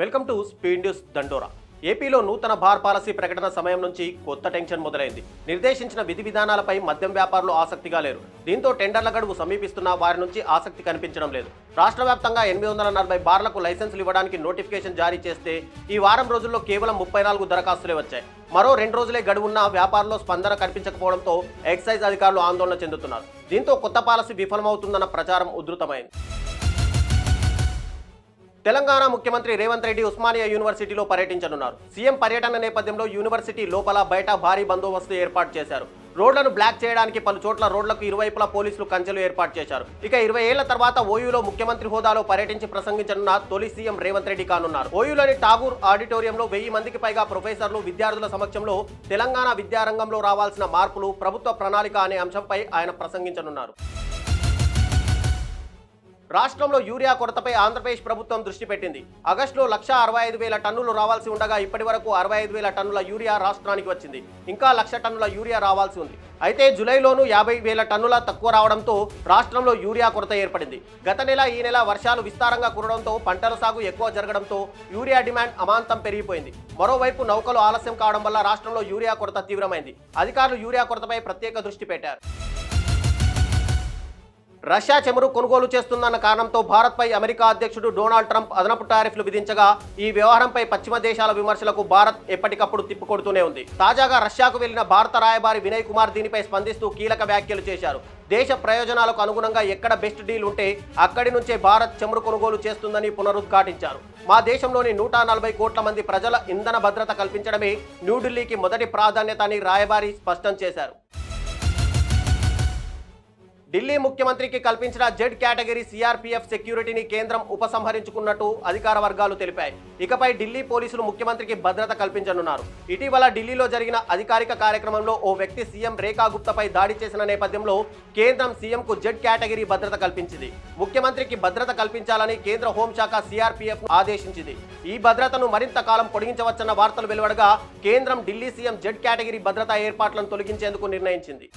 Welcome to speed news దండోరా. ఏపీలో నూతన బార్ పాలసీ ప్రకటన సమయం నుంచి కొత్త టెన్షన్ మొదలైంది. నిర్దేశించిన విధి విధానాలపై మద్యం వ్యాపారులు ఆసక్తిగా లేరు. దీంతో టెండర్ల గడువు సమీపిస్తున్నా వారి నుంచి ఆసక్తి కనిపించడం లేదు. రాష్ట్ర వ్యాప్తంగా 840 బార్లకు లైసెన్సులు ఇవ్వడానికి నోటిఫికేషన్ జారీ చేస్తే ఈ వారం రోజుల్లో కేవలం 34 దరఖాస్తులే వచ్చాయి. మరో 2 రోజులే గడువున్న వ్యాపారంలో స్పందన కనిపించకపోవడంతో ఎక్సైజ్ అధికారులు ఆందోళన చెందుతున్నారు. దీంతో కొత్త పాలసీ విఫలమవుతుందన్న ప్రచారం ఉధృతమైంది. తెలంగాణ ముఖ్యమంత్రి రేవంత్ రెడ్డి ఉస్మానియా యూనివర్సిటీలో పర్యటించనున్నారు. సీఎం పర్యటన నేపథ్యంలో యూనివర్సిటీ లోపల బయట భారీ బందోబస్తు ఏర్పాటు చేశారు. రోడ్లను బ్లాక్ చేయడానికి పలు చోట్ల రోడ్లకు ఇరువైపులా పోలీసులు కంచెలు ఏర్పాటు చేశారు. ఇక 20 ఏళ్ల తర్వాత ఓయూలో ముఖ్యమంత్రి హోదాలో పర్యటించి ప్రసంగించనున్న తొలి సీఎం రేవంత్ రెడ్డి కానున్నారు. ఓయూలోని ఠాగూర్ ఆడిటోరియంలో 1000 మందికి పైగా ప్రొఫెసర్లు, విద్యార్థుల సమక్షంలో తెలంగాణ విద్యారంగంలో రావాల్సిన మార్పులు, ప్రభుత్వ ప్రణాళిక అనే అంశంపై ఆయన ప్రసంగించనున్నారు. రాష్ట్రంలో యూరియా కొరతపై ఆంధ్రప్రదేశ్ ప్రభుత్వం దృష్టి పెట్టింది. ఆగస్టులో 165,000 టన్నులు రావాల్సి ఉండగా ఇప్పటి వరకు 65,000 టన్నుల యూరియా రాష్ట్రానికి వచ్చింది. ఇంకా 1,00,000 టన్నుల యూరియా రావాల్సి ఉంది. అయితే జూలైలోనూ 50,000 టన్నుల తక్కువ రావడంతో రాష్ట్రంలో యూరియా కొరత ఏర్పడింది. గత నెల ఈ నెల వర్షాలు విస్తారంగా కురవడంతో పంటల సాగు ఎక్కువ జరగడంతో యూరియా డిమాండ్ అమాంతం పెరిగిపోయింది. మరోవైపు నౌకలు ఆలస్యం కావడం వల్ల రాష్ట్రంలో యూరియా కొరత తీవ్రమైంది. అధికారులు యూరియా కొరతపై ప్రత్యేక దృష్టి పెట్టారు. రష్యా చమురు కొనుగోలు చేస్తుందన్న కారణంతో భారత్పై అమెరికా అధ్యక్షుడు డొనాల్డ్ ట్రంప్ అదనపు టారిఫ్లు విధించగా ఈ వ్యవహారంపై పశ్చిమ దేశాల విమర్శలకు భారత్ ఎప్పటికప్పుడు తిప్పికొడుతూనే ఉంది. తాజాగా రష్యాకు వెళ్లిన భారత రాయబారి వినయ్ కుమార్ దీనిపై స్పందిస్తూ కీలక వ్యాఖ్యలు చేశారు. దేశ ప్రయోజనాలకు అనుగుణంగా ఎక్కడ బెస్ట్ డీల్ ఉంటే అక్కడి నుంచే భారత్ చమురు కొనుగోలు చేస్తుందని పునరుద్ఘాటించారు. మా దేశంలోని 140 కోట్ల మంది ప్రజల ఇంధన భద్రత కల్పించడమే న్యూఢిల్లీకి మొదటి ప్రాధాన్యత అని రాయబారి స్పష్టం చేశారు. ఢిల్లీ ముఖ్యమంత్రికి కల్పించిన జెడ్ కేటగిరీ సిఆర్పీఎఫ్ సెక్యూరిటీని కేంద్రం ఉపసంహరించుకున్నట్టు అధికార వర్గాలు తెలిపాయి. ఇకపై ఢిల్లీ పోలీసులు ముఖ్యమంత్రికి భద్రత కల్పించనున్నారు. ఇటీవల ఢిల్లీలో జరిగిన అధికారిక కార్యక్రమంలో ఓ వ్యక్తి సీఎం రేఖా గుప్తాపై దాడి చేసిన నేపథ్యంలో కేంద్రం సీఎంకు జెడ్ కేటగిరీ భద్రత కల్పించింది. ముఖ్యమంత్రికి భద్రత కల్పించాలని కేంద్ర హోంశాఖ సిఆర్పీఎఫ్ ఆదేశించింది. ఈ భద్రతను మరింత కాలం పొడిగించవచ్చన్న వార్తలు వెలువడగా కేంద్రం ఢిల్లీ సీఎం జెడ్ కేటగిరీ భద్రతా ఏర్పాట్లను తొలగించేందుకు నిర్ణయించింది.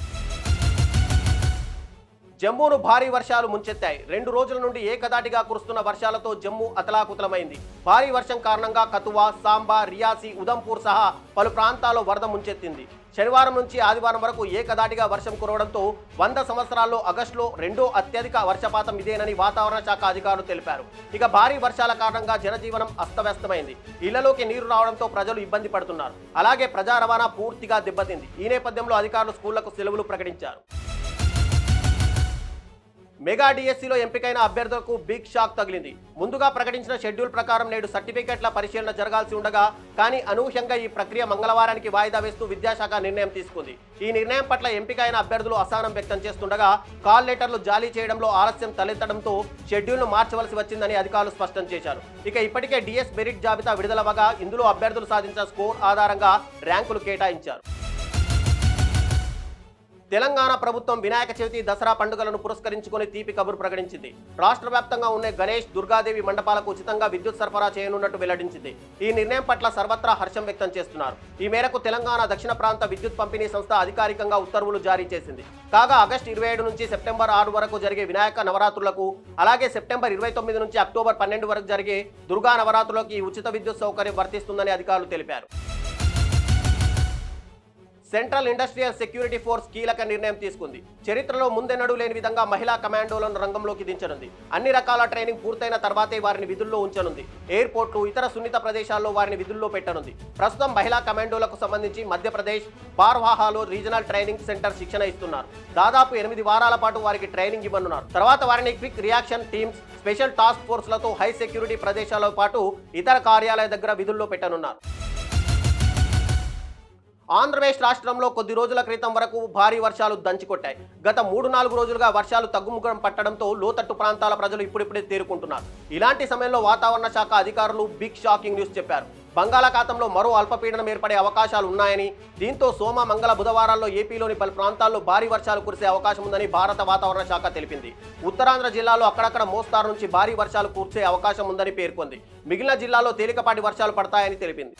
జమ్మూను భారీ వర్షాలు ముంచెత్తాయి. 2 రోజుల నుండి ఏకదాటిగా కురుస్తున్న వర్షాలతో జమ్మూ అతలాకుతలమైంది. భారీ వర్షం కారణంగా కతువా, సాంబా, రియాసీ, ఉదంపూర్ సహా పలు ప్రాంతాల్లో వరద ముంచెత్తింది. శనివారం నుంచి ఆదివారం వరకు ఏకదాటిగా వర్షం కురవడంతో 100 సంవత్సరాల్లో ఆగస్టులో 2వ అత్యధిక వర్షపాతం ఇదేనని వాతావరణ శాఖ అధికారులు తెలిపారు. ఇక భారీ వర్షాల కారణంగా జనజీవనం అస్తవ్యస్తమైంది. ఇళ్లలోకి నీరు రావడంతో ప్రజలు ఇబ్బంది పడుతున్నారు. అలాగే ప్రజా రవాణా పూర్తిగా దెబ్బతింది. ఈ నేపథ్యంలో అధికారులు స్కూళ్లకు సెలవులు ప్రకటించారు. మెగా డిఎస్సిలో ఎంపికైన అభ్యర్థులకు బిగ్ షాక్ తగిలింది. ముందుగా ప్రకటించిన షెడ్యూల్ ప్రకారం నేడు సర్టిఫికెట్ల పరిశీలన జరగాల్సి ఉండగా కానీ అనూహ్యంగా ఈ ప్రక్రియ మంగళవారానికి వాయిదా వేస్తూ విద్యాశాఖ నిర్ణయం తీసుకుంది. ఈ నిర్ణయం పట్ల ఎంపికైన అభ్యర్థులు అసహనం వ్యక్తం చేస్తుండగా కాల్ లెటర్లు జారీ చేయడంలో ఆలస్యం తలెత్తడంతో షెడ్యూల్ను మార్చవలసి వచ్చిందని అధికారులు స్పష్టం చేశారు. ఇక ఇప్పటికే డిఎస్ మెరిట్ జాబితా విడుదలవగా ఇందులో అభ్యర్థులు సాధించిన స్కోర్ ఆధారంగా ర్యాంకులు కేటాయించారు. తెలంగాణ ప్రభుత్వం వినాయక చవితి, దసరా పండుగలను పురస్కరించుకుని తీపి కబురు ప్రకటించింది. రాష్ట్ర వ్యాప్తంగా ఉన్న గణేష్, దుర్గాదేవి మండపాలకు ఉచితంగా విద్యుత్ సరఫరా చేయనున్నట్టు వెల్లడించింది. ఈ నిర్ణయం పట్ల సర్వత్రా హర్షం వ్యక్తం చేస్తున్నారు. ఈ మేరకు తెలంగాణ దక్షిణ ప్రాంత విద్యుత్ పంపిణీ సంస్థ అధికారికంగా ఉత్తర్వులు జారీ చేసింది. కాగా ఆగస్టు 27 నుంచి సెప్టెంబర్ 6 వరకు జరిగే వినాయక నవరాత్రులకు, అలాగే సెప్టెంబర్ 29 నుంచి అక్టోబర్ 12 వరకు జరిగే దుర్గా నవరాత్రులకు ఈ ఉచిత విద్యుత్ సౌకర్యం వర్తిస్తుందని అధికారులు తెలిపారు. సెంట్రల్ ఇండస్ట్రియల్ సెక్యూరిటీ ఫోర్స్ కీలక నిర్ణయం తీసుకుంది. చరిత్రలో ముందెన్నడూ లేని విధంగా మహిళా కమాండోలను రంగంలోకి దించనుంది. అన్ని రకాల ట్రైనింగ్ పూర్తయిన తర్వాతే వారిని విధుల్లో ఉంచనుంది. ఎయిర్పోర్ట్లు, ఇతర సున్నిత ప్రదేశాల్లో వారిని విధుల్లో పెట్టనుంది. ప్రస్తుతం మహిళా కమాండోలకు సంబంధించి మధ్యప్రదేశ్ బార్వాహాలో రీజనల్ ట్రైనింగ్ సెంటర్ శిక్షణ ఇస్తున్నారు. దాదాపు 8 వారాల పాటు వారికి ట్రైనింగ్ ఇవ్వనున్నారు. తర్వాత వారిని quick reaction teams, special task ఫోర్స్లతో హై సెక్యూరిటీ ప్రదేశాలతో పాటు ఇతర కార్యాలయాల దగ్గర విధుల్లో పెట్టనున్నారు. ఆంధ్రప్రదేశ్ రాష్ట్రంలో కొద్ది రోజుల క్రితం వరకు భారీ వర్షాలు దంచికొట్టాయి. గత 3-4 రోజులుగా వర్షాలు తగ్గుముఖం పట్టడంతో లోతట్టు ప్రాంతాల ప్రజలు ఇప్పుడిప్పుడే తేరుకుంటున్నారు. ఇలాంటి సమయంలో వాతావరణ శాఖ అధికారులు బిగ్ షాకింగ్ న్యూస్ చెప్పారు. బంగాళాఖాతంలో మరో అల్పపీడనం ఏర్పడే అవకాశాలు ఉన్నాయని, దీంతో సోమ, మంగళ, బుధవారాల్లో ఏపీలోని పలు ప్రాంతాల్లో భారీ వర్షాలు కురిసే అవకాశం ఉందని భారత వాతావరణ శాఖ తెలిపింది. ఉత్తరాంధ్ర జిల్లాలో అక్కడక్కడ మోస్తారు నుంచి భారీ వర్షాలు కురిసే అవకాశం ఉందని పేర్కొంది. మిగిలిన జిల్లాల్లో తేలికపాటి వర్షాలు పడతాయని తెలిపింది.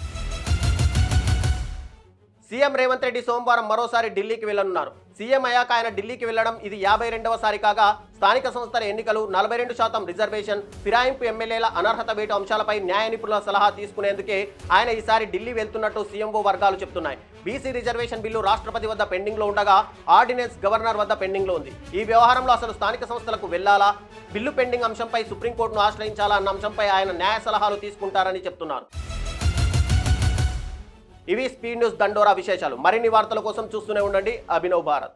సీఎం రేవంత్ రెడ్డి సోమవారం మరోసారి ఢిల్లీకి వెళ్లనున్నారు. సీఎం అయ్యాక ఆయన ఢిల్లీకి వెళ్లడం ఇది 52వ కాగా స్థానిక సంస్థల ఎన్నికలు, 42% రిజర్వేషన్, ఫిరాయింపు ఎమ్మెల్యేల అనర్హత వేటు అంశాలపై న్యాయ నిపుణుల సలహా తీసుకునేందుకే ఆయన ఈసారి ఢిల్లీ వెళ్తున్నట్టు సీఎంఓ వర్గాలు చెబుతున్నాయి. బీసీ రిజర్వేషన్ బిల్లు రాష్ట్రపతి వద్ద పెండింగ్ లో ఉండగా ఆర్డినెన్స్ గవర్నర్ వద్ద పెండింగ్ లో ఉంది. ఈ వ్యవహారంలో అసలు స్థానిక సంస్థలకు వెళ్లాలా, బిల్లు పెండింగ్ అంశంపై సుప్రీంకోర్టును ఆశ్రయించాలా అన్న అంశంపై ఆయన న్యాయ సలహాలు తీసుకుంటారని చెప్తున్నారు. ఇవి స్పీడ్ న్యూస్ దండోరా విశేషాలు. మరిన్ని వార్తల కోసం చూస్తూనే ఉండండి అభినవ్ భారత్.